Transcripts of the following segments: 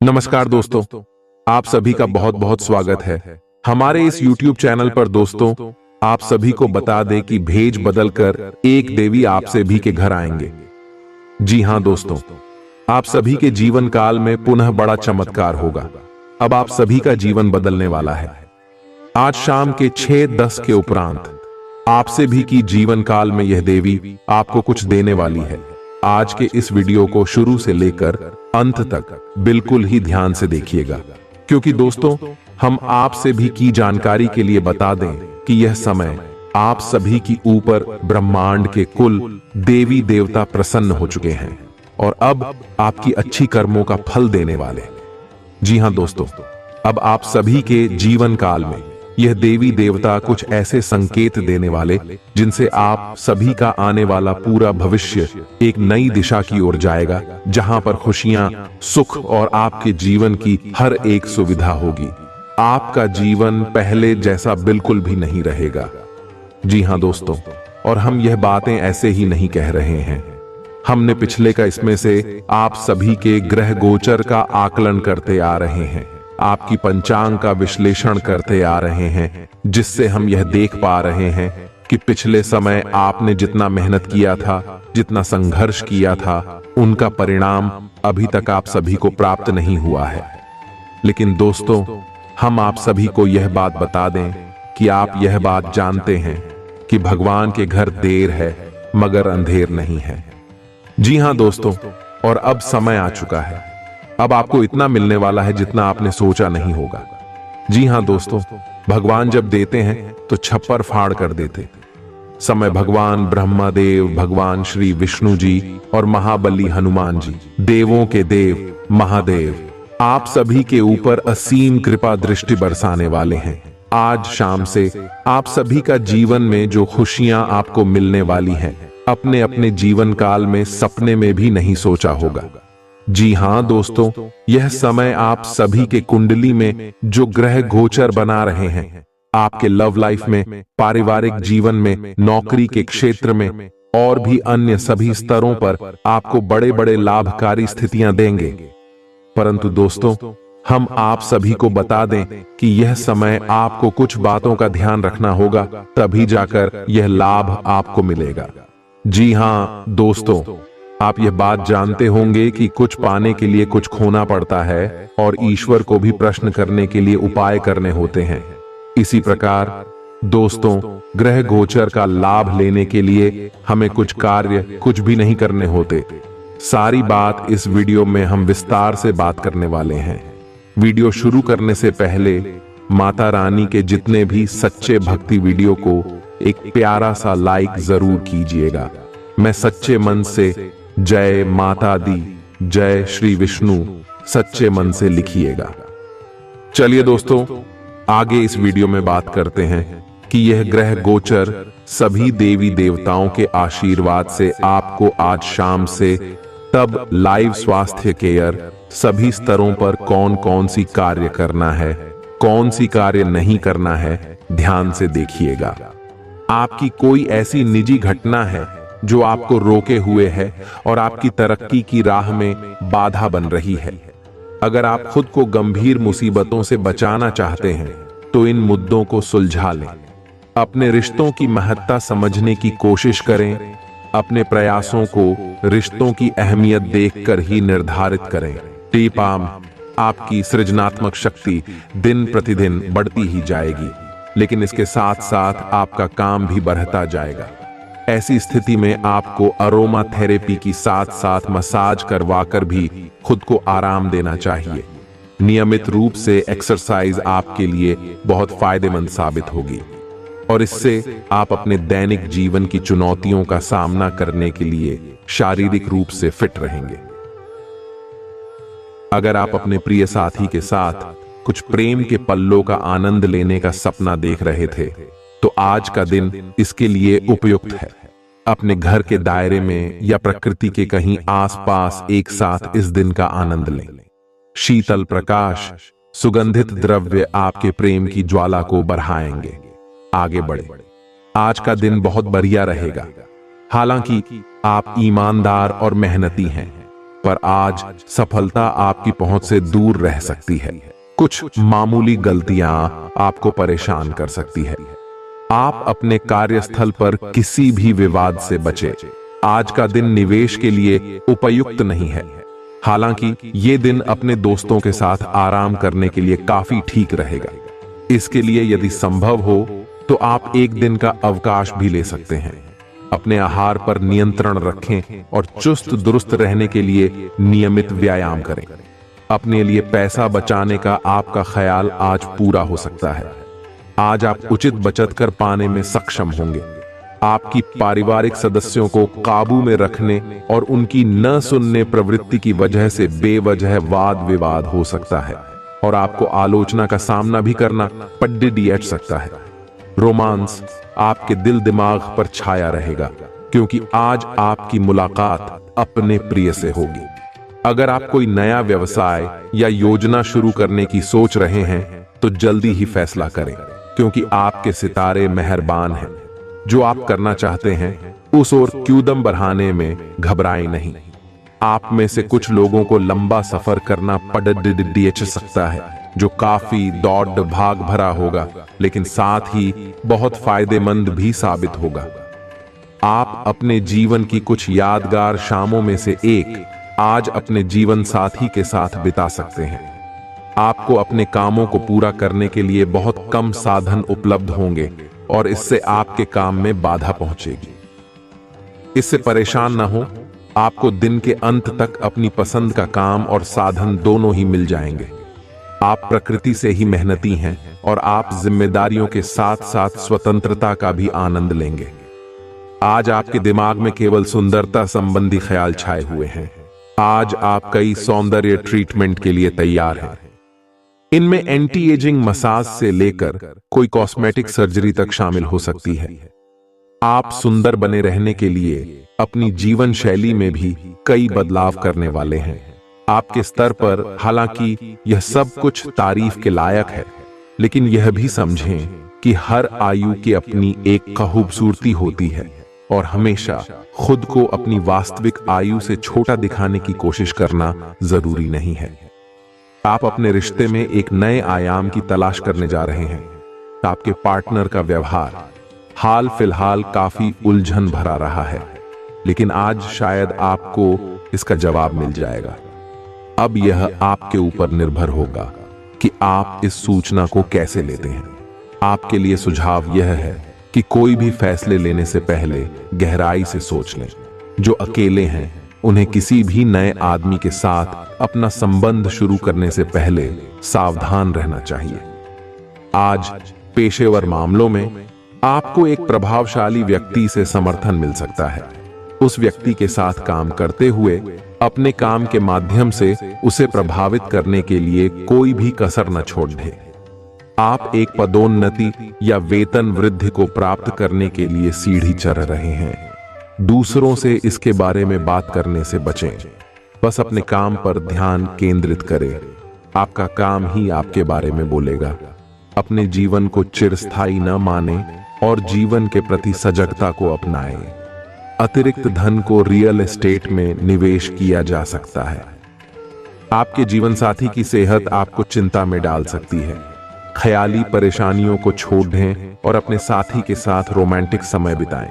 नमस्कार दोस्तों, आप सभी का बहुत बहुत स्वागत है हमारे इस YouTube चैनल पर। दोस्तों, आप सभी को बता दें कि भेज बदलकर एक देवी आपसे भी के घर आएंगे। जी हां दोस्तों, आप सभी के जीवन काल में पुनः बड़ा चमत्कार होगा। अब आप सभी का जीवन बदलने वाला है। आज शाम के 6:10 के उपरांत आपसे भी की जीवन काल में यह देवी आपको कुछ देने वाली है। आज के इस वीडियो को शुरू से लेकर अंत तक बिल्कुल ही ध्यान से देखिएगा, क्योंकि दोस्तों हम आपसे भी की जानकारी के लिए बता दें कि यह समय आप सभी की ऊपर ब्रह्मांड के कुल देवी देवता प्रसन्न हो चुके हैं और अब आपकी अच्छी कर्मों का फल देने वाले। जी हां दोस्तों, अब आप सभी के जीवन काल में यह देवी देवता कुछ ऐसे संकेत देने वाले जिनसे आप सभी का आने वाला पूरा भविष्य एक नई दिशा की ओर जाएगा, जहां पर खुशियां, सुख और आपके जीवन की हर एक सुविधा होगी। आपका जीवन पहले जैसा बिल्कुल भी नहीं रहेगा। जी हां दोस्तों, और हम यह बातें ऐसे ही नहीं कह रहे हैं। हमने पिछले का इसमें से आप सभी के ग्रह गोचर का आकलन करते आ रहे हैं, आपकी पंचांग का विश्लेषण करते आ रहे हैं, जिससे हम यह देख पा रहे हैं कि पिछले समय आपने जितना मेहनत किया था, जितना संघर्ष किया था, उनका परिणाम अभी तक आप सभी को प्राप्त नहीं हुआ है। लेकिन दोस्तों, हम आप सभी को यह बात बता दें कि आप यह बात जानते हैं कि भगवान के घर देर है मगर अंधेर नहीं है। जी हां दोस्तों, और अब समय आ चुका है। अब आपको इतना मिलने वाला है जितना आपने सोचा नहीं होगा। जी हां दोस्तों, भगवान जब देते हैं तो छप्पर फाड़ कर देते। समय भगवान ब्रह्मा देव, भगवान श्री विष्णु जी और महाबली हनुमान जी, देवों के देव महादेव, आप सभी के ऊपर असीम कृपा दृष्टि बरसाने वाले हैं। आज शाम से आप सभी का जीवन में जो खुशियां आपको मिलने वाली हैं, अपने अपने जीवन काल में सपने में भी नहीं सोचा होगा। जी हां दोस्तों, यह समय आप सभी के कुंडली में जो ग्रह गोचर बना रहे हैं, आपके लव लाइफ में, पारिवारिक जीवन में, नौकरी के क्षेत्र में और भी अन्य सभी स्तरों पर आपको बड़े बड़े लाभकारी स्थितियां देंगे। परंतु दोस्तों, हम आप सभी को बता दें कि यह समय आपको कुछ बातों का ध्यान रखना होगा, तभी जाकर यह लाभ आपको मिलेगा। जी हां दोस्तों, आप यह बात जानते होंगे कि कुछ पाने के लिए कुछ खोना पड़ता है और ईश्वर को भी प्रश्न करने के लिए उपाय करने होते हैं। इसी प्रकार दोस्तों, ग्रह गोचर का लाभ लेने के लिए हमें कुछ कार्य कुछ भी नहीं करने होते। सारी बात इस वीडियो में हम विस्तार से बात करने वाले हैं। वीडियो शुरू करने से पहले माता रानी के जितने भी सच्चे भक्ति वीडियो को एक प्यारा सा लाइक जरूर कीजिएगा। मैं सच्चे मन से जय माता दी, जय श्री विष्णु सच्चे मन से लिखिएगा। चलिए दोस्तों, आगे इस वीडियो में बात करते हैं कि यह ग्रह गोचर सभी देवी देवताओं के आशीर्वाद से आपको आज शाम से तब लाइव स्वास्थ्य केयर सभी स्तरों पर कौन कौन सी कार्य करना है, कौन सी कार्य नहीं करना है, ध्यान से देखिएगा। आपकी कोई ऐसी निजी घटना है जो आपको रोके हुए है और आपकी तरक्की की राह में बाधा बन रही है। अगर आप खुद को गंभीर मुसीबतों से बचाना चाहते हैं तो इन मुद्दों को सुलझा लें। अपने रिश्तों की महत्ता समझने की कोशिश करें। अपने प्रयासों को रिश्तों की अहमियत देखकर ही निर्धारित करें। टीपाम, आपकी सृजनात्मक शक्ति दिन प्रतिदिन बढ़ती ही जाएगी, लेकिन इसके साथ साथ आपका काम भी बढ़ता जाएगा। ऐसी स्थिति में आपको अरोमा थेरेपी की साथ साथ मसाज करवाकर भी खुद को आराम देना चाहिए। नियमित रूप से एक्सरसाइज आपके लिए बहुत फायदेमंद साबित होगी और इससे आप अपने दैनिक जीवन की चुनौतियों का सामना करने के लिए शारीरिक रूप से फिट रहेंगे। अगर आप अपने प्रिय साथी के साथ कुछ प्रेम के पल्लों का आनंद लेने का सपना देख रहे थे, तो आज का दिन इसके लिए उपयुक्त है। अपने घर के दायरे में या प्रकृति के कहीं आसपास एक साथ इस दिन का आनंद लें। शीतल प्रकाश, सुगंधित द्रव्य आपके प्रेम की ज्वाला को बढ़ाएंगे। आगे बढ़े। आज का दिन बहुत बढ़िया रहेगा। हालांकि आप ईमानदार और मेहनती हैं, पर आज सफलता आपकी पहुंच से दूर रह सकती है। कुछ मामूली गलतियां आपको परेशान कर सकती है। आप अपने कार्यस्थल पर किसी भी विवाद से बचें। आज का दिन निवेश के लिए उपयुक्त नहीं है। हालांकि ये दिन अपने दोस्तों के साथ आराम करने के लिए काफी ठीक रहेगा। इसके लिए यदि संभव हो तो आप एक दिन का अवकाश भी ले सकते हैं। अपने आहार पर नियंत्रण रखें और चुस्त दुरुस्त रहने के लिए नियमित व्यायाम करें। अपने लिए पैसा बचाने का आपका ख्याल आज पूरा हो सकता है। आज आप उचित बचत कर पाने में सक्षम होंगे। आपकी पारिवारिक सदस्यों को काबू में रखने और उनकी न सुनने प्रवृत्ति की वजह से बेवजह वाद विवाद हो सकता है और आपको आलोचना का सामना भी करना पड़ सकता है। रोमांस आपके दिल दिमाग पर छाया रहेगा क्योंकि आज आपकी मुलाकात अपने प्रिय से होगी। अगर आप कोई नया व्यवसाय या योजना शुरू करने की सोच रहे हैं तो जल्दी ही फैसला करें क्योंकि आपके सितारे मेहरबान हैं। जो आप करना चाहते हैं उस ओर कूदम बढ़ाने में घबराएं नहीं। आप में से कुछ लोगों को लंबा सफर करना पड़ सकता है जो काफी दौड़ भाग भरा होगा, लेकिन साथ ही बहुत फायदेमंद भी साबित होगा। आप अपने जीवन की कुछ यादगार शामों में से एक आज अपने जीवन साथी के साथ बिता सकते हैं। आपको अपने कामों को पूरा करने के लिए बहुत कम साधन उपलब्ध होंगे और इससे आपके काम में बाधा पहुंचेगी। इससे परेशान न हो, आपको दिन के अंत तक अपनी पसंद का काम और साधन दोनों ही मिल जाएंगे। आप प्रकृति से ही मेहनती हैं और आप जिम्मेदारियों के साथ साथ स्वतंत्रता का भी आनंद लेंगे। आज आपके दिमाग में केवल सुंदरता संबंधी ख्याल छाए हुए हैं। आज आप कई सौंदर्य ट्रीटमेंट के लिए तैयार हैं। इनमें एंटी एजिंग मसाज से लेकर कोई कॉस्मेटिक सर्जरी तक शामिल हो सकती है। आप सुंदर बने रहने के लिए अपनी जीवन शैली में भी कई बदलाव करने वाले हैं। आपके स्तर पर हालांकि यह सब कुछ तारीफ के लायक है, लेकिन यह भी समझें कि हर आयु की अपनी एक खूबसूरती होती है और हमेशा खुद को अपनी वास्तविक आयु से छोटा दिखाने की कोशिश करना जरूरी नहीं है। आप अपने रिश्ते में एक नए आयाम की तलाश करने जा रहे हैं। आपके पार्टनर का व्यवहार हाल फिलहाल काफी उलझन भरा रहा है, लेकिन आज शायद आपको इसका जवाब मिल जाएगा। अब यह आपके ऊपर निर्भर होगा कि आप इस सूचना को कैसे लेते हैं। आपके लिए सुझाव यह है कि कोई भी फैसले लेने से पहले गहराई से सोच लें। जो अकेले हैं उन्हें किसी भी नए आदमी के साथ अपना संबंध शुरू करने से पहले सावधान रहना चाहिए। आज पेशेवर मामलों में आपको एक प्रभावशाली व्यक्ति से समर्थन मिल सकता है। उस व्यक्ति के साथ काम करते हुए अपने काम के माध्यम से उसे प्रभावित करने के लिए कोई भी कसर न छोड़ दे। आप एक पदोन्नति या वेतन वृद्धि को प्राप्त करने के लिए सीढ़ी चढ़ रहे हैं। दूसरों से इसके बारे में बात करने से बचें। बस अपने काम पर ध्यान केंद्रित करें। आपका काम ही आपके बारे में बोलेगा। अपने जीवन को चिरस्थायी न माने और जीवन के प्रति सजगता को अपनाएं। अतिरिक्त धन को रियल एस्टेट में निवेश किया जा सकता है। आपके जीवन साथी की सेहत आपको चिंता में डाल सकती है। ख्याली परेशानियों को छोड़ दें और अपने साथी के साथ रोमांटिक समय बिताएं।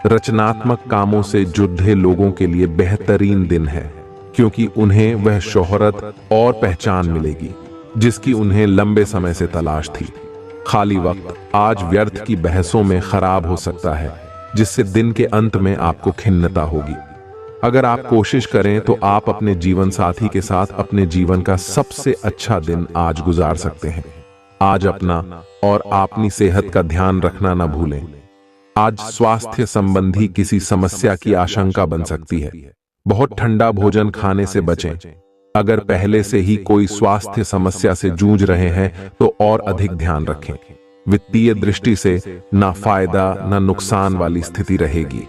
रचनात्मक कामों से जुड़े लोगों के लिए बेहतरीन दिन है क्योंकि उन्हें वह शोहरत और पहचान मिलेगी जिसकी उन्हें लंबे समय से तलाश थी। खाली वक्त आज व्यर्थ की बहसों में खराब हो सकता है, जिससे दिन के अंत में आपको खिन्नता होगी। अगर आप कोशिश करें तो आप अपने जीवन साथी के साथ अपने जीवन का सबसे अच्छा दिन आज गुजार सकते हैं। आज अपना और अपनी सेहत का ध्यान रखना न भूलें। आज स्वास्थ्य संबंधी किसी समस्या की आशंका बन सकती है। बहुत ठंडा भोजन खाने से बचें। अगर पहले से ही कोई स्वास्थ्य समस्या से जूझ रहे हैं तो और अधिक ध्यान रखें। वित्तीय दृष्टि से ना फायदा ना नुकसान वाली स्थिति रहेगी।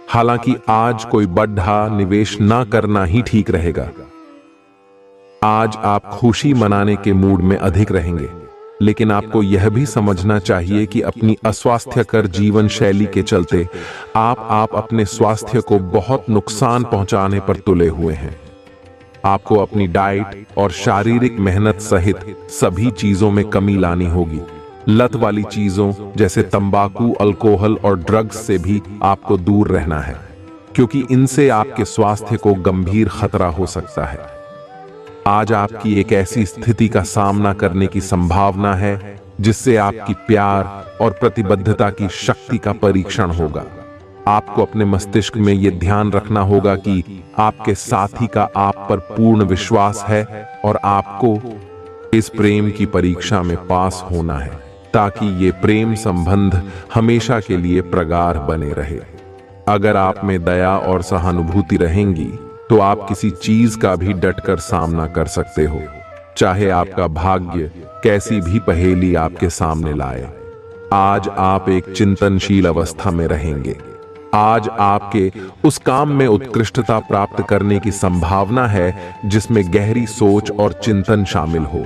हालांकि आज कोई बड़ा निवेश ना करना ही ठीक रहेगा। आज आप खुशी मनाने के मूड में अधिक रहेंगे। लेकिन आपको यह भी समझना चाहिए कि अपनी अस्वास्थ्यकर जीवन शैली के चलते आप अपने स्वास्थ्य को बहुत नुकसान पहुंचाने पर तुले हुए हैं। आपको अपनी डाइट और शारीरिक मेहनत सहित सभी चीजों में कमी लानी होगी। लत वाली चीजों जैसे तंबाकू, अल्कोहल और ड्रग्स से भी आपको दूर रहना है, क्योंकि इनसे आपके स्वास्थ्य को गंभीर खतरा हो सकता है। आज आपकी एक ऐसी स्थिति का सामना करने की संभावना है जिससे आपकी प्यार और प्रतिबद्धता की शक्ति का परीक्षण होगा। आपको अपने मस्तिष्क में यह ध्यान रखना होगा कि आपके साथी का आप पर पूर्ण विश्वास है और आपको इस प्रेम की परीक्षा में पास होना है, ताकि ये प्रेम संबंध हमेशा के लिए प्रगाढ़ बने रहे। अगर आप में दया और सहानुभूति रहेंगी तो आप किसी चीज का भी डटकर सामना कर सकते हो, चाहे आपका भाग्य कैसी भी पहेली आपके सामने लाए। आज आप एक चिंतनशील अवस्था में रहेंगे। आज आपके उस काम में उत्कृष्टता प्राप्त करने की संभावना है जिसमें गहरी सोच और चिंतन शामिल हो।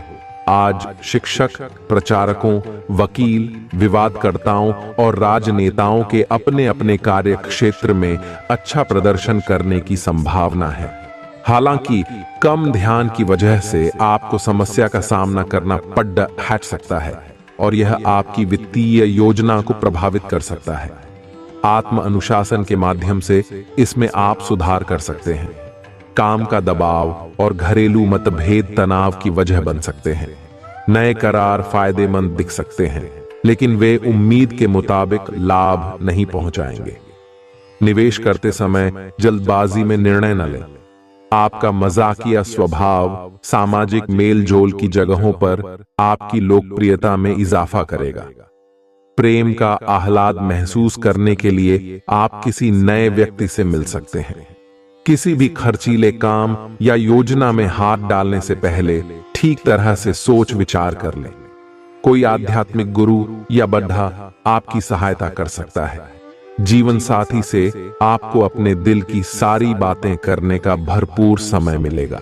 आज शिक्षक, प्रचारकों, वकील, विवादकर्ताओं और राजनेताओं के अपने अपने कार्य क्षेत्र में अच्छा प्रदर्शन करने की संभावना है। हालांकि कम ध्यान की वजह से आपको समस्या का सामना करना पड़ सकता है और यह आपकी वित्तीय योजना को प्रभावित कर सकता है। आत्म अनुशासन के माध्यम से इसमें आप सुधार कर सकते हैं। काम का दबाव और घरेलू मतभेद तनाव की वजह बन सकते हैं। नए करार फायदेमंद दिख सकते हैं, लेकिन वे उम्मीद के मुताबिक लाभ नहीं पहुंचाएंगे। निवेश करते समय जल्दबाजी में निर्णय न लें। आपका मजाकिया स्वभाव सामाजिक मेलजोल की जगहों पर आपकी लोकप्रियता में इजाफा करेगा। प्रेम का आह्लाद महसूस करने के लिए आप किसी नए व्यक्ति से मिल सकते हैं। किसी भी खर्चीले काम या योजना में हाथ डालने से पहले ठीक तरह से सोच विचार कर लें। कोई आध्यात्मिक गुरु या बड्ढा आपकी सहायता कर सकता है। जीवन साथी से आपको अपने दिल की सारी बातें करने का भरपूर समय मिलेगा।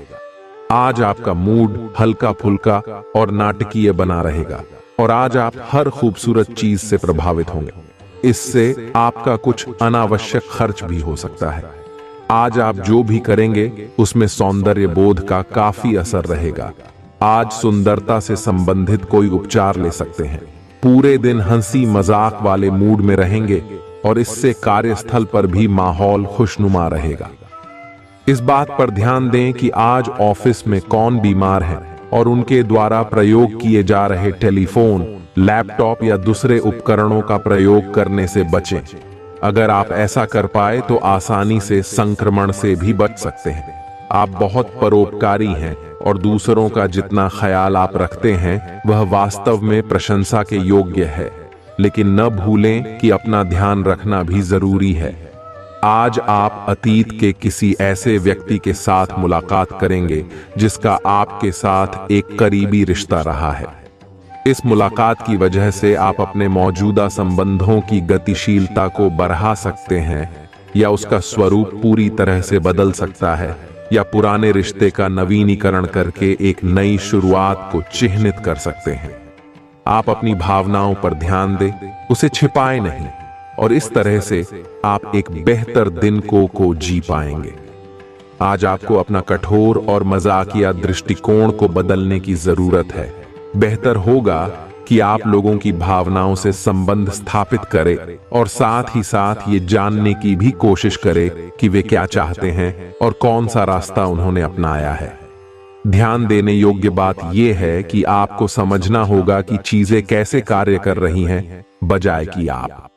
आज आपका मूड हल्का फुल्का और नाटकीय बना रहेगा और आज आप हर खूबसूरत चीज से प्रभावित होंगे। इससे आपका कुछ अनावश्यक खर्च भी हो सकता है। आज आप जो भी करेंगे उसमें सौंदर्य बोध का काफी असर रहेगा। आज सुंदरता से संबंधित कोई उपचार ले सकते हैं। पूरे दिन हंसी मजाक वाले मूड में रहेंगे और इससे कार्यस्थल पर भी माहौल खुशनुमा रहेगा। इस बात पर ध्यान दें कि आज ऑफिस में कौन बीमार है और उनके द्वारा प्रयोग किए जा रहे टेलीफोन, लैपटॉप या दूसरे उपकरणों का प्रयोग करने से बचें। अगर आप ऐसा कर पाए तो आसानी से संक्रमण से भी बच सकते हैं। आप बहुत परोपकारी हैं और दूसरों का जितना ख्याल आप रखते हैं वह वास्तव में प्रशंसा के योग्य है, लेकिन न भूलें कि अपना ध्यान रखना भी जरूरी है। आज आप अतीत के किसी ऐसे व्यक्ति के साथ मुलाकात करेंगे जिसका आपके साथ एक करीबी रिश्ता रहा है। इस मुलाकात की वजह से आप अपने मौजूदा संबंधों की गतिशीलता को बढ़ा सकते हैं, या उसका स्वरूप पूरी तरह से बदल सकता है, या पुराने रिश्ते का नवीनीकरण करके एक नई शुरुआत को चिह्नित कर सकते हैं। आप अपनी भावनाओं पर ध्यान दें, उसे छिपाएं नहीं, और इस तरह से आप एक बेहतर दिन को जी पाएंगे। आज आपको अपना कठोर और मजाकिया दृष्टिकोण को बदलने की जरूरत है। बेहतर होगा कि आप लोगों की भावनाओं से संबंध स्थापित करें और साथ ही साथ ये जानने की भी कोशिश करें कि वे क्या चाहते हैं और कौन सा रास्ता उन्होंने अपनाया है। ध्यान देने योग्य बात यह है कि आपको समझना होगा कि चीजें कैसे कार्य कर रही हैं, बजाय कि आप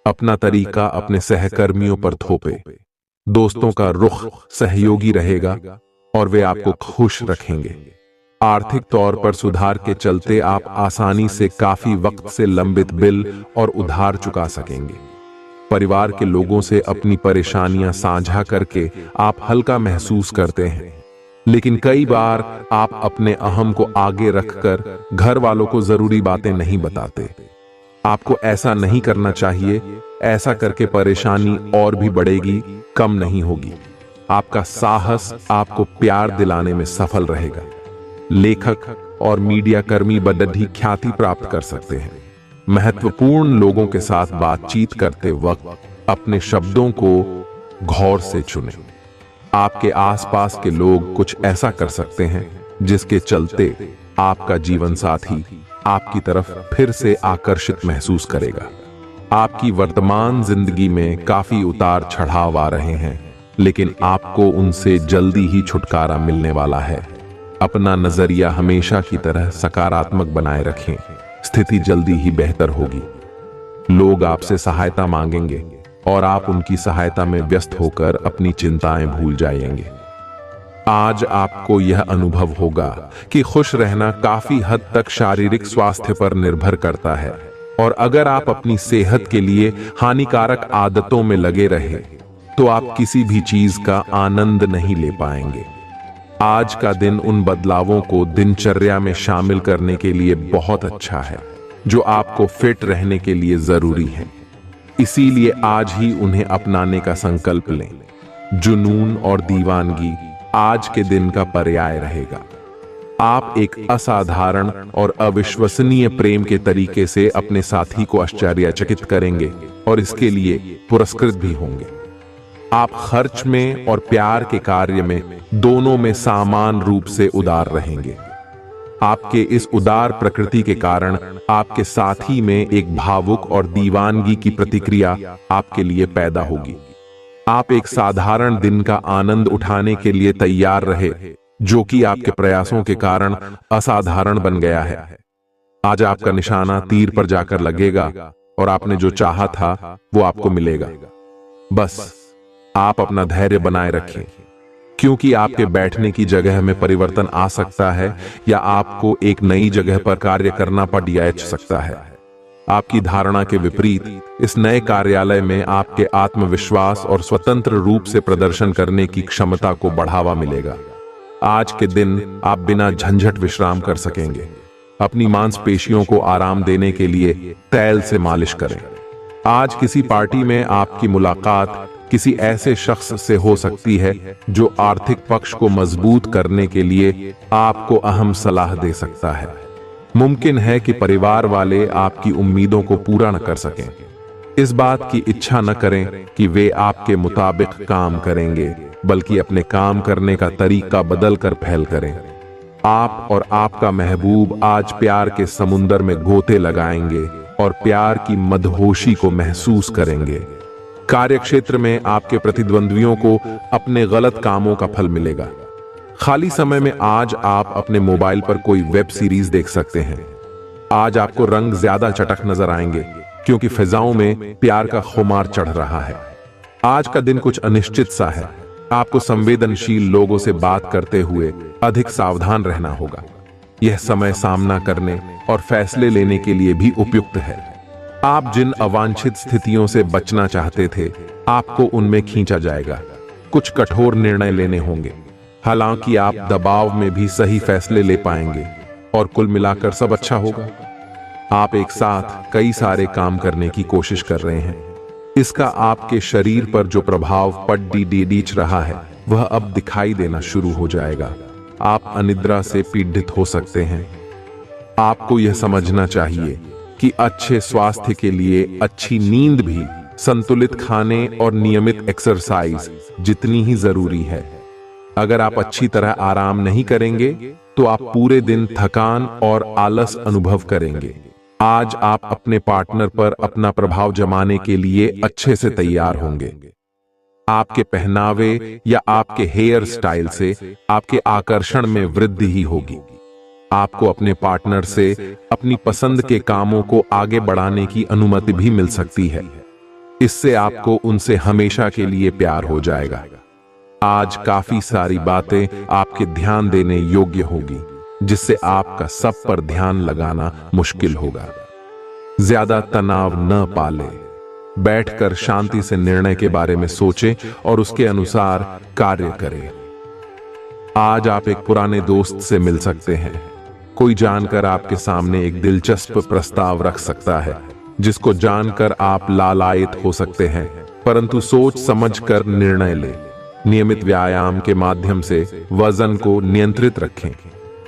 अपना तरीका अपने सहकर्मियों पर थोपे। दोस्तों का रुख सहयोगी रहेगा और वे आपको खुश रखेंगे। आर्थिक तौर पर सुधार के चलते आप आसानी से काफी वक्त से लंबित बिल और उधार चुका सकेंगे। परिवार के लोगों से अपनी परेशानियां साझा करके आप हल्का महसूस करते हैं, लेकिन कई बार आप अपने अहम को आगे रखकर घर वालों को जरूरी बातें नहीं बताते। आपको ऐसा नहीं करना चाहिए। ऐसा करके परेशानी और भी बढ़ेगी, कम नहीं होगी। आपका साहस आपको प्यार दिलाने में सफल रहेगा। लेखक और मीडिया कर्मी बड़ी ख्याति प्राप्त कर सकते हैं। महत्वपूर्ण लोगों के साथ बातचीत करते वक्त अपने शब्दों को गौर से चुनें। आपके आसपास के लोग कुछ ऐसा कर सकते हैं जिसके चलते आपका जीवन साथी आपकी तरफ फिर से आकर्षित महसूस करेगा। आपकी वर्तमान जिंदगी में काफी उतार चढ़ाव आ रहे हैं, लेकिन आपको उनसे जल्दी ही छुटकारा मिलने वाला है। अपना नजरिया हमेशा की तरह सकारात्मक बनाए रखें, स्थिति जल्दी ही बेहतर होगी। लोग आपसे सहायता मांगेंगे और आप उनकी सहायता में व्यस्त होकर अपनी चिंताएं भूल जाएंगे। आज आपको यह अनुभव होगा कि खुश रहना काफी हद तक शारीरिक स्वास्थ्य पर निर्भर करता है, और अगर आप अपनी सेहत के लिए हानिकारक आदतों में लगे रहे तो आप किसी भी चीज का आनंद नहीं ले पाएंगे। आज का दिन उन बदलावों को दिनचर्या में शामिल करने के लिए बहुत अच्छा है जो आपको फिट रहने के लिए जरूरी है। इसीलिए आज ही उन्हें अपनाने का संकल्प लें। जुनून और दीवानगी आज के दिन का पर्याय रहेगा। आप एक असाधारण और अविश्वसनीय प्रेम के तरीके से अपने साथी को आश्चर्यचकित करेंगे और इसके लिए पुरस्कृत भी होंगे। आप खर्च में और प्यार के कार्य में दोनों में समान रूप से उदार रहेंगे। आपके इस उदार प्रकृति के कारण आपके साथी में एक भावुक और दीवानगी की प्रतिक्रिया आपके लिए पैदा होगी। आप एक साधारण दिन का आनंद उठाने के लिए तैयार रहे, जो कि आपके प्रयासों के कारण असाधारण बन गया है। आज आपका निशाना तीर पर जाकर लगेगा और आपने जो चाहा था वो आपको मिलेगा। बस आप अपना धैर्य बनाए रखें, क्योंकि आपके बैठने की जगह में परिवर्तन आ सकता है या आपको एक नई जगह पर कार्य करना पड़ सकता है। आपकी धारणा के विपरीत इस नए कार्यालय में आपके आत्मविश्वास और स्वतंत्र रूप से प्रदर्शन करने की क्षमता को बढ़ावा मिलेगा। आज के दिन आप बिना झंझट विश्राम कर सकेंगे। अपनी मांसपेशियों को आराम देने के लिए तेल से मालिश करें। आज किसी पार्टी में आपकी मुलाकात किसी ऐसे शख्स से हो सकती है जो आर्थिक पक्ष को मजबूत करने के लिए आपको अहम सलाह दे सकता है। मुमकिन है कि परिवार वाले आपकी उम्मीदों को पूरा न कर सकें। इस बात की इच्छा न करें कि वे आपके मुताबिक काम करेंगे, बल्कि अपने काम करने का तरीका बदलकर पहल करें। आप और आपका महबूब आज प्यार के समुंदर में गोते लगाएंगे और प्यार की मदहोशी को महसूस करेंगे। कार्यक्षेत्र में आपके प्रतिद्वंद्वियों को अपने गलत कामों का फल मिलेगा। खाली समय में आज आप अपने मोबाइल पर कोई वेब सीरीज देख सकते हैं। आज आपको रंग ज्यादा चटक नजर आएंगे, क्योंकि फिजाओं में प्यार का खुमार चढ़ रहा है। आज का दिन कुछ अनिश्चित सा है। आपको संवेदनशील लोगों से बात करते हुए अधिक सावधान रहना होगा। यह समय सामना करने और फैसले लेने के लिए भी उपयुक्त है। आप जिन अवांछित स्थितियों से बचना चाहते थे, आपको उनमें खींचा जाएगा। कुछ कठोर निर्णय लेने होंगे, हालांकि आप दबाव में भी सही फैसले ले पाएंगे और कुल मिलाकर सब अच्छा होगा। आप एक साथ कई सारे काम करने की कोशिश कर रहे हैं। इसका आपके शरीर पर जो प्रभाव पड़ रहा है वह अब दिखाई देना शुरू हो जाएगा। आप अनिद्रा से पीड़ित हो सकते हैं। आपको यह समझना चाहिए कि अच्छे स्वास्थ्य के लिए अच्छी नींद भी संतुलित खाने और नियमित एक्सरसाइज जितनी ही जरूरी है। अगर आप अच्छी तरह आराम नहीं करेंगे तो आप पूरे दिन थकान और आलस अनुभव करेंगे। आज आप अपने पार्टनर पर अपना प्रभाव जमाने के लिए अच्छे से तैयार होंगे। आपके पहनावे या आपके हेयर स्टाइल से आपके आकर्षण में वृद्धि ही होगी। आपको अपने पार्टनर से अपनी पसंद के कामों को आगे बढ़ाने की अनुमति भी मिल सकती है। इससे आपको उनसे हमेशा के लिए प्यार हो जाएगा। आज काफी सारी बातें आपके ध्यान देने योग्य होगी, जिससे आपका सब पर ध्यान लगाना मुश्किल होगा। ज्यादा तनाव न पालें। बैठकर शांति से निर्णय के बारे में सोचें और उसके अनुसार कार्य करें। आज आप एक पुराने दोस्त से मिल सकते हैं। कोई जानकर आपके सामने एक दिलचस्प प्रस्ताव रख सकता है, जिसको जानकर आप लालायित हो सकते हैं, परंतु सोच समझकर निर्णय लें। नियमित व्यायाम के माध्यम से वजन को नियंत्रित रखें।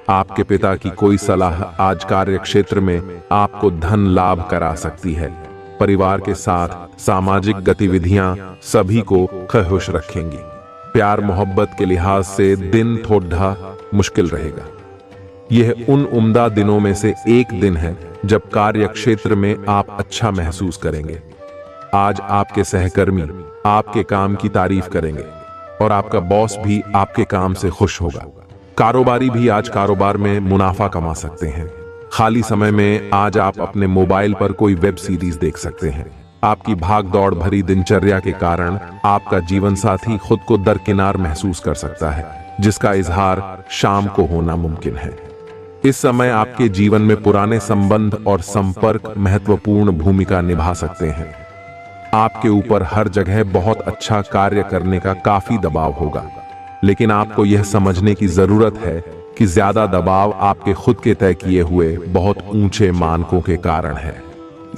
आपके पिता की कोई सलाह आज कार्य क्षेत्र में आपको धन लाभ करा सकती है। परिवार के साथ सामाजिक गतिविधियां सभी को खुश रखेंगी। प्यार मोहब्बत के लिहाज से दिन थोड़ा मुश्किल रहेगा। यह उन उम्दा दिनों में से एक दिन है जब कार्य क्षेत्र में आप अच्छा महसूस करेंगे। आज आपके सहकर्मी आपके काम की तारीफ करेंगे और आपका बॉस भी आपके काम से खुश होगा। कारोबारी भी आज कारोबार में मुनाफा कमा सकते हैं। खाली समय में आज आप अपने मोबाइल पर कोई वेब सीरीज देख सकते हैं। आपकी भाग दौड़ भरी दिनचर्या के कारण आपका जीवन साथी खुद को दरकिनार महसूस कर सकता है, जिसका इजहार शाम को होना मुमकिन है। इस समय आपके जीवन में पुराने संबंध और संपर्क महत्वपूर्ण भूमिका निभा सकते हैं। आपके ऊपर हर जगह बहुत अच्छा कार्य करने का काफी दबाव होगा, लेकिन आपको यह समझने की जरूरत है कि ज्यादा दबाव आपके खुद के तय किए हुए बहुत ऊंचे मानकों के कारण है।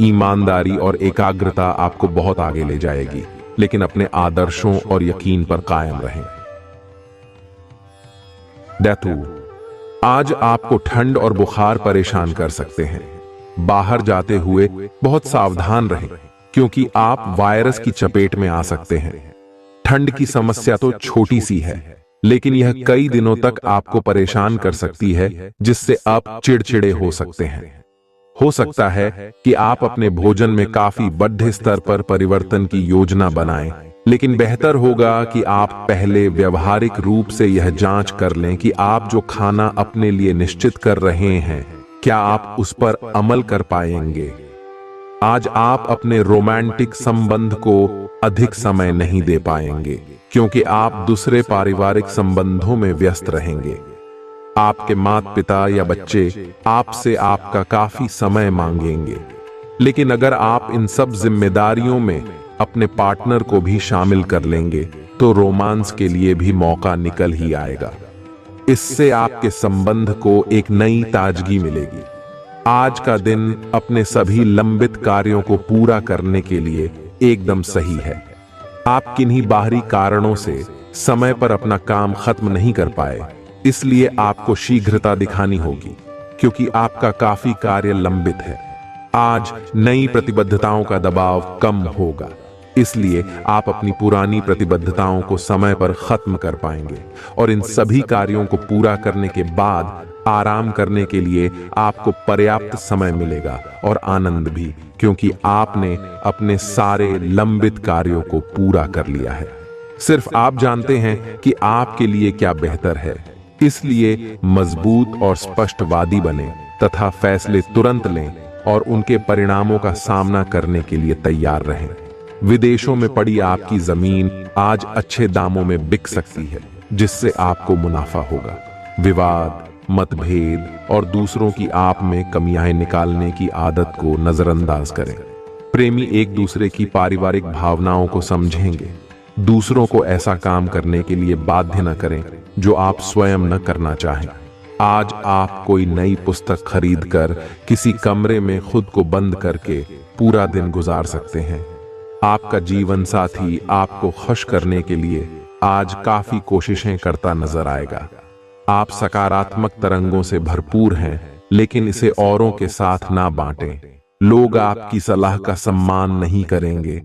ईमानदारी और एकाग्रता आपको बहुत आगे ले जाएगी, लेकिन अपने आदर्शों और यकीन पर कायम रहें। डेथू, आज आपको ठंड और बुखार परेशान कर सकते हैं। बाहर जाते हुए बहुत सावधान रहें, क्योंकि आप वायरस की चपेट में आ सकते हैं। ठंड की समस्या तो छोटी सी है, लेकिन यह कई दिनों तक आपको परेशान कर सकती है, जिससे आप चिड़चिड़े हो सकते हैं। हो सकता है कि आप अपने भोजन में काफी बड़े स्तर पर परिवर्तन की योजना बनाएं, लेकिन बेहतर होगा कि आप पहले व्यवहारिक रूप से यह जांच कर लें कि आप जो खाना अपने लिए निश्चित कर रहे हैं, क्या आप उस पर अमल कर पाएंगे। आज आप अपने रोमांटिक संबंध को अधिक समय नहीं दे पाएंगे, क्योंकि आप दूसरे पारिवारिक संबंधों में व्यस्त रहेंगे। आपके माता पिता या बच्चे आपसे आपका काफी समय मांगेंगे, लेकिन अगर आप इन सब जिम्मेदारियों में अपने पार्टनर को भी शामिल कर लेंगे तो रोमांस के लिए भी मौका निकल ही आएगा। इससे आपके संबंध को एक नई ताजगी मिलेगी। आज का दिन अपने सभी लंबित कार्यों को पूरा करने के लिए एकदम सही है। आप किन्हीं बाहरी कारणों से समय पर अपना काम खत्म नहीं कर पाए, इसलिए आपको शीघ्रता दिखानी होगी, क्योंकि आपका काफी कार्य लंबित है। आज नई प्रतिबद्धताओं का दबाव कम होगा, इसलिए आप अपनी पुरानी प्रतिबद्धताओं को समय पर खत्म कर पाएंगे और इन सभी कार्यों को पूरा करने के बाद आराम करने के लिए आपको पर्याप्त समय मिलेगा और आनंद भी, क्योंकि आपने अपने सारे लंबित कार्यों को पूरा कर लिया है। सिर्फ आप जानते हैं कि आपके लिए क्या बेहतर है, इसलिए मजबूत और स्पष्टवादी बने तथा फैसले तुरंत लें और उनके परिणामों का सामना करने के लिए तैयार रहें। विदेशों में पड़ी आपकी जमीन आज अच्छे दामों में बिक सकती है, जिससे आपको मुनाफा होगा। विवाद, मतभेद और दूसरों की आप में कमियां निकालने की आदत को नजरअंदाज करें। प्रेमी एक दूसरे की पारिवारिक भावनाओं को समझेंगे। दूसरों को ऐसा काम करने के लिए बाध्य न करें जो आप स्वयं न करना चाहें। आज आप कोई नई पुस्तक खरीदकर किसी कमरे में खुद को बंद करके पूरा दिन गुजार सकते हैं। आपका जीवन साथी आपको खुश करने के लिए आज काफी कोशिशें करता नजर आएगा। आप सकारात्मक तरंगों से भरपूर हैं, लेकिन इसे औरों के साथ ना बांटें। लोग आपकी सलाह का सम्मान नहीं करेंगे।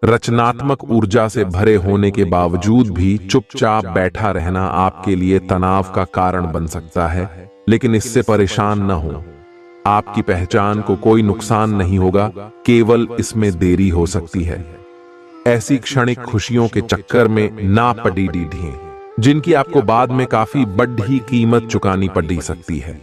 रचनात्मक ऊर्जा से भरे होने के बावजूद भी चुपचाप बैठा रहना आपके लिए तनाव का कारण बन सकता है, लेकिन इससे परेशान न हो। आपकी पहचान को कोई नुकसान नहीं होगा, केवल इसमें देरी हो सकती है। ऐसी क्षणिक खुशियों के चक्कर में ना पड़ी डीढ़ियां, जिनकी आपको बाद में काफी बड़ी कीमत चुकानी पड़ सकती है।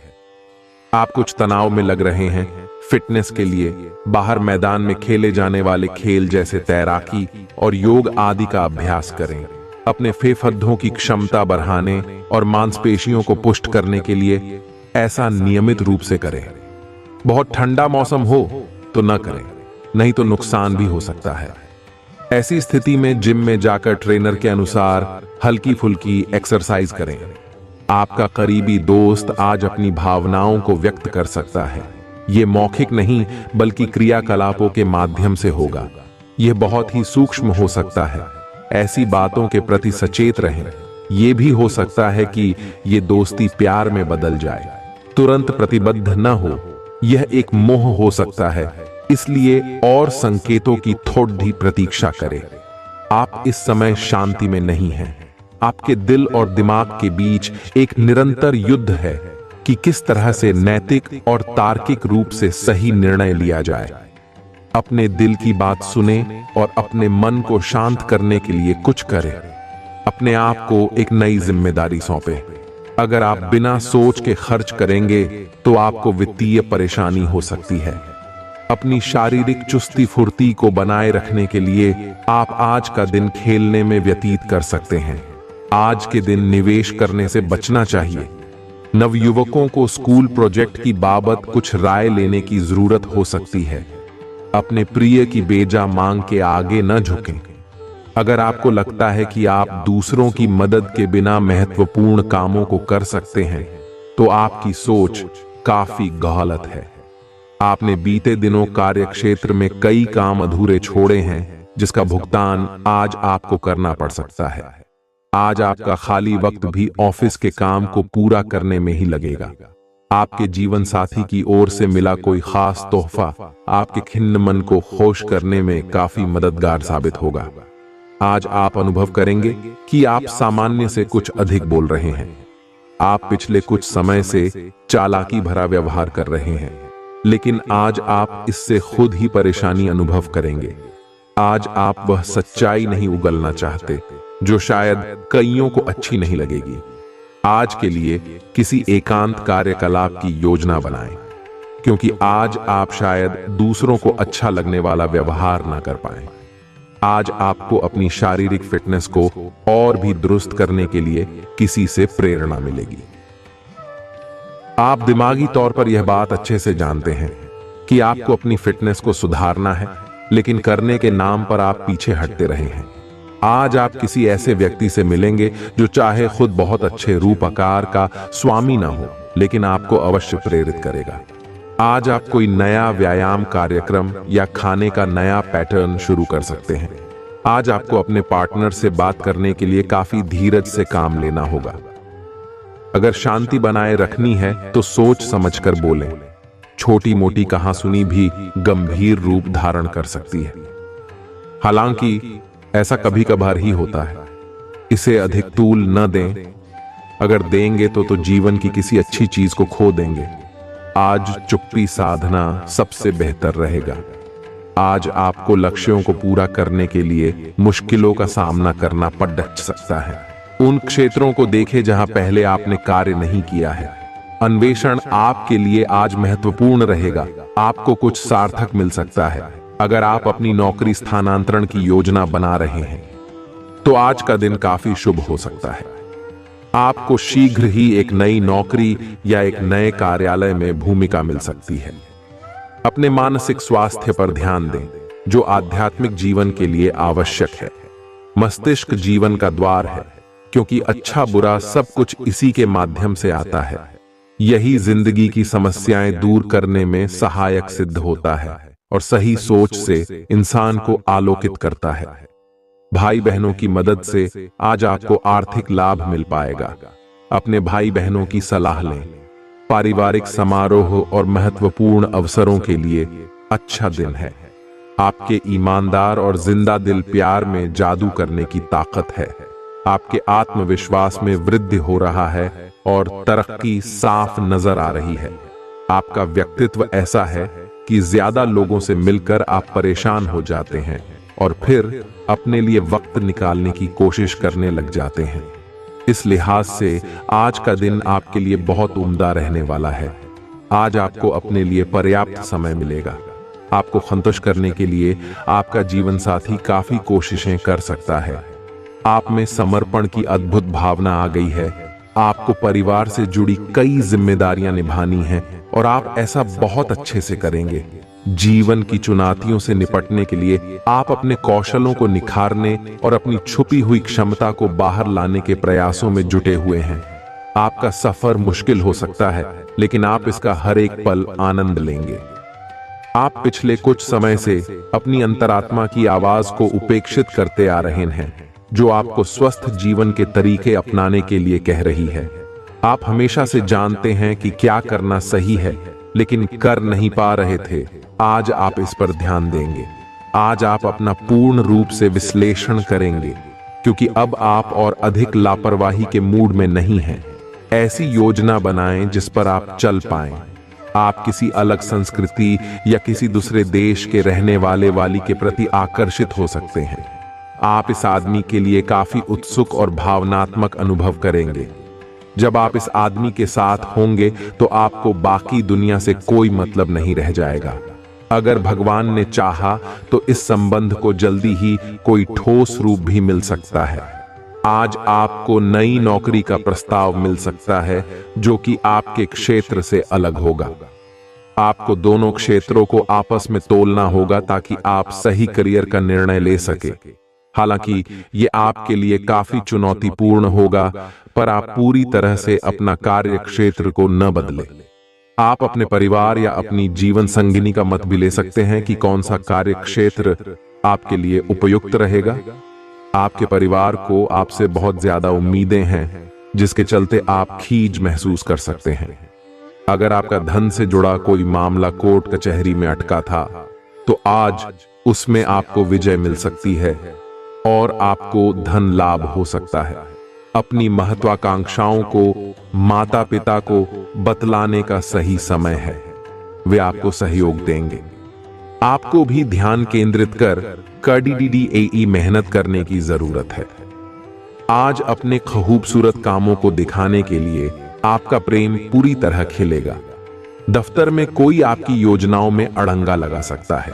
आप कुछ तनाव में लग रहे हैं। फिटनेस के लिए बाहर मैदान में खेले जाने वाले खेल जैसे तैराकी और योग आदि का अभ्यास करें। अपने फेफड़ों की क्षमता बढ़ाने और मांसपेशियों को पुष्ट करने के लिए ऐसा नियमित रूप से करें। बहुत ठंडा मौसम हो तो न करें, नहीं तो नुकसान भी हो सकता है। ऐसी स्थिति में जिम में जाकर ट्रेनर के अनुसार हल्की फुल्की एक्सरसाइज करें। आपका करीबी दोस्त आज अपनी भावनाओं को व्यक्त कर सकता है। यह मौखिक नहीं बल्कि क्रियाकलापों के माध्यम से होगा। यह बहुत ही सूक्ष्म हो सकता है। ऐसी बातों के प्रति सचेत रहें। ये भी हो सकता है कि ये दोस्ती प्यार में बदल जाए। तुरंत प्रतिबद्ध न हो, यह एक मोह हो सकता है, इसलिए और संकेतों की थोड़ी प्रतीक्षा करें। आप इस समय शांति में नहीं हैं। आपके दिल और दिमाग के बीच एक निरंतर युद्ध है कि किस तरह से नैतिक और तार्किक रूप से सही निर्णय लिया जाए। अपने दिल की बात सुने और अपने मन को शांत करने के लिए कुछ करें। अपने आप को एक नई जिम्मेदारी सौंपे। अगर आप बिना सोच के खर्च करेंगे तो आपको वित्तीय परेशानी हो सकती है। अपनी शारीरिक चुस्ती फुर्ती को बनाए रखने के लिए आप आज का दिन खेलने में व्यतीत कर सकते हैं। आज के दिन निवेश करने से बचना चाहिए। नवयुवकों को स्कूल प्रोजेक्ट की बाबत कुछ राय लेने की जरूरत हो सकती है। अपने प्रिय की बेजा मांग के आगे न झुकें। अगर आपको लगता है कि आप दूसरों की मदद के बिना महत्वपूर्ण कामों को कर सकते हैं, तो आपकी सोच काफी गलत है। आपने बीते दिनों कार्यक्षेत्र में कई काम अधूरे छोड़े हैं, जिसका भुगतान आज आपको करना पड़ सकता है। आज आपका खाली वक्त भी ऑफिस के काम को पूरा करने में ही लगेगा। आपके जीवन साथी की ओर से मिला कोई खास तोहफा आपके खिन्न मन को खुश करने में काफी मददगार साबित होगा। आज आप अनुभव करेंगे कि आप सामान्य से कुछ अधिक बोल रहे हैं। आप पिछले कुछ समय से चालाकी भरा व्यवहार कर रहे हैं, लेकिन आज आप इससे खुद ही परेशानी अनुभव करेंगे। आज आप वह सच्चाई नहीं उगलना चाहते जो शायद कईयों को अच्छी नहीं लगेगी। आज के लिए किसी एकांत कार्यकलाप की योजना बनाएं, क्योंकि आज आप शायद दूसरों को अच्छा लगने वाला व्यवहार ना कर पाएं। आज आपको अपनी शारीरिक फिटनेस को और भी दुरुस्त करने के लिए किसी से प्रेरणा मिलेगी। आप दिमागी तौर पर यह बात अच्छे से जानते हैं कि आपको अपनी फिटनेस को सुधारना है, लेकिन करने के नाम पर आप पीछे हटते रहे हैं। आज आप किसी ऐसे व्यक्ति से मिलेंगे जो चाहे खुद बहुत अच्छे रूप आकार का स्वामी ना हो, लेकिन आपको अवश्य प्रेरित करेगा। आज आप कोई नया व्यायाम कार्यक्रम या खाने का नया पैटर्न शुरू कर सकते हैं। आज आपको अपने पार्टनर से बात करने के लिए काफी धीरज से काम लेना होगा। अगर शांति बनाए रखनी है तो सोच समझकर बोलें। छोटी मोटी कहासुनी भी गंभीर रूप धारण कर सकती है। हालांकि ऐसा कभी कभार ही होता है। इसे अधिक तूल न दें। अगर देंगे तो जीवन की किसी अच्छी चीज को खो देंगे। आज चुप्पी साधना सबसे बेहतर रहेगा। आज आपको लक्ष्यों को पूरा करने के लिए मुश्किलों का सामना करना पड़ सकता है। उन क्षेत्रों को देखें जहां पहले आपने कार्य नहीं किया है। अन्वेषण आपके लिए आज महत्वपूर्ण रहेगा। आपको कुछ सार्थक मिल सकता है। अगर आप अपनी नौकरी स्थानांतरण की योजना बना रहे हैं, तो आज का दिन काफी शुभ हो सकता है। आपको शीघ्र ही एक नई नौकरी या एक नए कार्यालय में भूमिका मिल सकती है। अपने मानसिक स्वास्थ्य पर ध्यान दें, जो आध्यात्मिक जीवन के लिए आवश्यक है। मस्तिष्क जीवन का द्वार है, क्योंकि अच्छा बुरा सब कुछ इसी के माध्यम से आता है। यही जिंदगी की समस्याएं दूर करने में सहायक सिद्ध होता है और सही सोच से इंसान को आलोकित करता है। भाई बहनों की मदद से आज आपको आर्थिक लाभ मिल पाएगा। अपने भाई बहनों की सलाह लें। पारिवारिक समारोह और महत्वपूर्ण अवसरों के लिए अच्छा दिन है। आपके ईमानदार और जिंदा दिल प्यार में जादू करने की ताकत है। आपके आत्मविश्वास में वृद्धि हो रहा है और तरक्की साफ नजर आ रही है। आपका व्यक्तित्व ऐसा है कि ज्यादा लोगों से मिलकर आप परेशान हो जाते हैं और फिर अपने लिए वक्त निकालने की कोशिश करने लग जाते हैं। इस लिहाज से आज का दिन आपके लिए बहुत उम्दा रहने वाला है। आज आपको अपने लिए पर्याप्त समय मिलेगा। आपको संतुष्ट करने के लिए आपका जीवन साथी काफी कोशिशें कर सकता है। आप में समर्पण की अद्भुत भावना आ गई है। आपको परिवार से जुड़ी कई जिम्मेदारियां निभानी हैं और आप ऐसा बहुत अच्छे से करेंगे। जीवन की चुनौतियों से निपटने के लिए आप अपने कौशलों को निखारने और अपनी छुपी हुई क्षमता को बाहर लाने के प्रयासों में जुटे हुए हैं। आपका सफर मुश्किल हो सकता है, लेकिन आप इसका हर एक पल आनंद लेंगे। आप पिछले कुछ समय से अपनी अंतरात्मा की आवाज को उपेक्षित करते आ रहे हैं। जो आपको स्वस्थ जीवन के तरीके अपनाने के लिए कह रही है। आप हमेशा से जानते हैं कि क्या करना सही है, लेकिन कर नहीं पा रहे थे। आज आप इस पर ध्यान देंगे। आज आप अपना पूर्ण रूप से विश्लेषण करेंगे, क्योंकि अब आप और अधिक लापरवाही के मूड में नहीं हैं। ऐसी योजना बनाएं जिस पर आप चल पाएं। आप किसी अलग संस्कृति या किसी दूसरे देश के रहने वाली के प्रति आकर्षित हो सकते हैं। आप इस आदमी के लिए काफी उत्सुक और भावनात्मक अनुभव करेंगे। जब आप इस आदमी के साथ होंगे तो आपको बाकी दुनिया से कोई मतलब नहीं रह जाएगा। अगर भगवान ने चाहा तो इस संबंध को जल्दी ही कोई ठोस रूप भी मिल सकता है। आज आपको नई नौकरी का प्रस्ताव मिल सकता है जो कि आपके क्षेत्र से अलग होगा। आपको दोनों क्षेत्रों को आपस में तोलना होगा ताकि आप सही करियर का निर्णय ले सके। हालांकि ये आपके लिए काफी चुनौतीपूर्ण होगा, पर आप पूरी तरह से अपना कार्य क्षेत्र को न बदलें। आप अपने परिवार या अपनी जीवन संगिनी का मत भी ले सकते हैं कि कौन सा कार्य क्षेत्र आपके लिए उपयुक्त रहेगा। आपके परिवार को आपसे बहुत ज्यादा उम्मीदें हैं, जिसके चलते आप खींच महसूस कर सकते हैं। अगर आपका धन से जुड़ा कोई मामला कोर्ट कचहरी में अटका था, तो आज उसमें आपको विजय मिल सकती है और आपको धन लाभ हो सकता है। अपनी महत्वाकांक्षाओं को माता पिता को बतलाने का सही समय है। वे आपको सहयोग देंगे। आपको भी ध्यान केंद्रित कर KDDDAE मेहनत करने की जरूरत है। आज अपने खूबसूरत कामों को दिखाने के लिए आपका प्रेम पूरी तरह खिलेगा। दफ्तर में कोई आपकी योजनाओं में अड़ंगा लगा सकता है,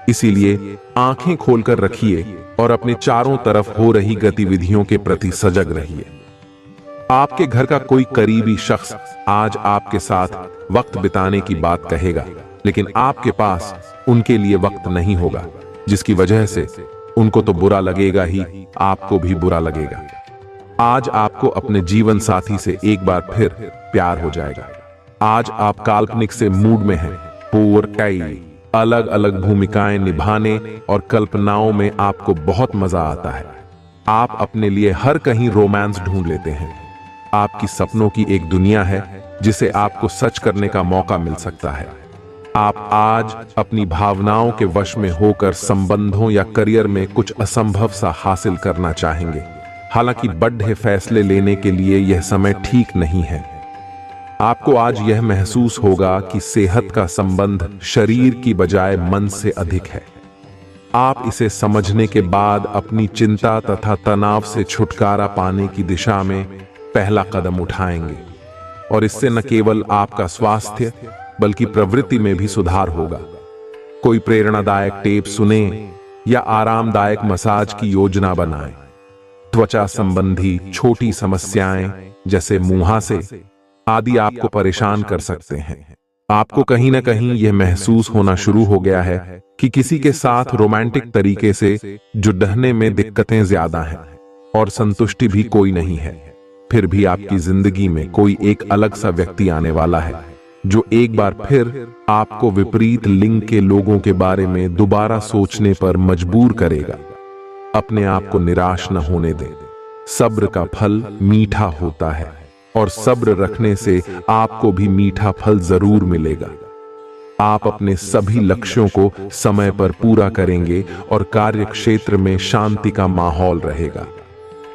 इसीलिए आंखें खोलकर रखिए और अपने चारों तरफ हो रही गतिविधियों के प्रति सजग रहिए। आपके घर का कोई करीबी शख्स आज आपके साथ वक्त बिताने की बात कहेगा, लेकिन आपके पास उनके लिए वक्त नहीं होगा, जिसकी वजह से उनको तो बुरा लगेगा ही, आपको भी बुरा लगेगा। आज आपको अपने जीवन साथी से एक बार फिर प्यार हो जाएगा। आज आप काल्पनिक से मूड में हैं। पूर्णतः अलग अलग भूमिकाएं निभाने और कल्पनाओं में आपको बहुत मजा आता है। आप अपने लिए हर कहीं रोमांस ढूंढ लेते हैं। आपकी सपनों की एक दुनिया है जिसे आपको सच करने का मौका मिल सकता है। आप आज अपनी भावनाओं के वश में होकर संबंधों या करियर में कुछ असंभव सा हासिल करना चाहेंगे। हालांकि बड़े फैसले लेने के लिए यह समय ठीक नहीं है। आपको आज यह महसूस होगा कि सेहत का संबंध शरीर की बजाय मन से अधिक है। आप इसे समझने के बाद अपनी चिंता तथा तनाव से छुटकारा पाने की दिशा में पहला कदम उठाएंगे, और इससे न केवल आपका स्वास्थ्य बल्कि प्रवृत्ति में भी सुधार होगा। कोई प्रेरणादायक टेप सुने या आरामदायक मसाज की योजना बनाएं। त्वचा संबंधी छोटी समस्याएं जैसे मुहासे आदि आपको परेशान कर सकते हैं। आपको कहीं ना कहीं यह महसूस होना शुरू हो गया है कि किसी के साथ रोमांटिक तरीके से जुड़ने में दिक्कतें ज्यादा हैं और संतुष्टि भी कोई नहीं है। फिर भी आपकी जिंदगी में कोई एक अलग सा व्यक्ति आने वाला है जो एक बार फिर आपको विपरीत लिंग के लोगों के बारे में दोबारा सोचने पर मजबूर करेगा। अपने आप को निराश न होने दें। सब्र का फल मीठा होता है और सब्र रखने से आपको भी मीठा फल जरूर मिलेगा। आप अपने सभी लक्ष्यों को समय पर पूरा करेंगे और कार्य क्षेत्र में शांति का माहौल रहेगा।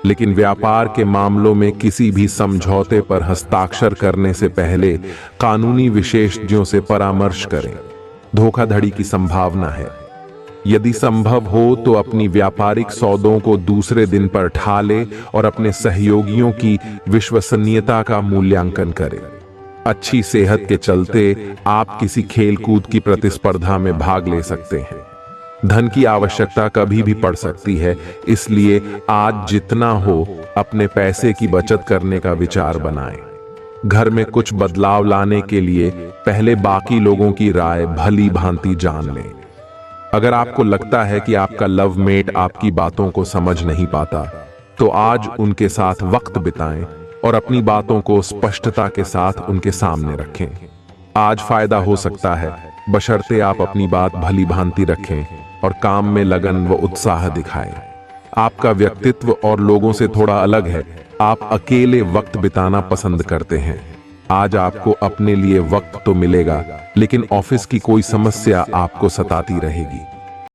लेकिन व्यापार के मामलों में किसी भी समझौते पर हस्ताक्षर करने से पहले कानूनी विशेषज्ञों से परामर्श करें। धोखाधड़ी की संभावना है। यदि संभव हो तो अपनी व्यापारिक सौदों को दूसरे दिन पर ठा ले और अपने सहयोगियों की विश्वसनीयता का मूल्यांकन करें। अच्छी सेहत के चलते आप किसी खेलकूद की प्रतिस्पर्धा में भाग ले सकते हैं। धन की आवश्यकता कभी भी पड़ सकती है, इसलिए आज जितना हो अपने पैसे की बचत करने का विचार बनाएं। घर में कुछ बदलाव लाने के लिए पहले बाकी लोगों की राय भली भांति जान लें। अगर आपको लगता है कि आपका लव मेट आपकी बातों को समझ नहीं पाता, तो आज उनके साथ वक्त बिताएं और अपनी बातों को स्पष्टता के साथ उनके सामने रखें। आज फायदा हो सकता है, बशर्ते आप अपनी बात भली भांति रखें और काम में लगन व उत्साह दिखाएं। आपका व्यक्तित्व और लोगों से थोड़ा अलग है। आप अकेले वक्त बिताना पसंद करते हैं। आज आपको अपने लिए वक्त तो मिलेगा, लेकिन ऑफिस की कोई समस्या आपको सताती रहेगी।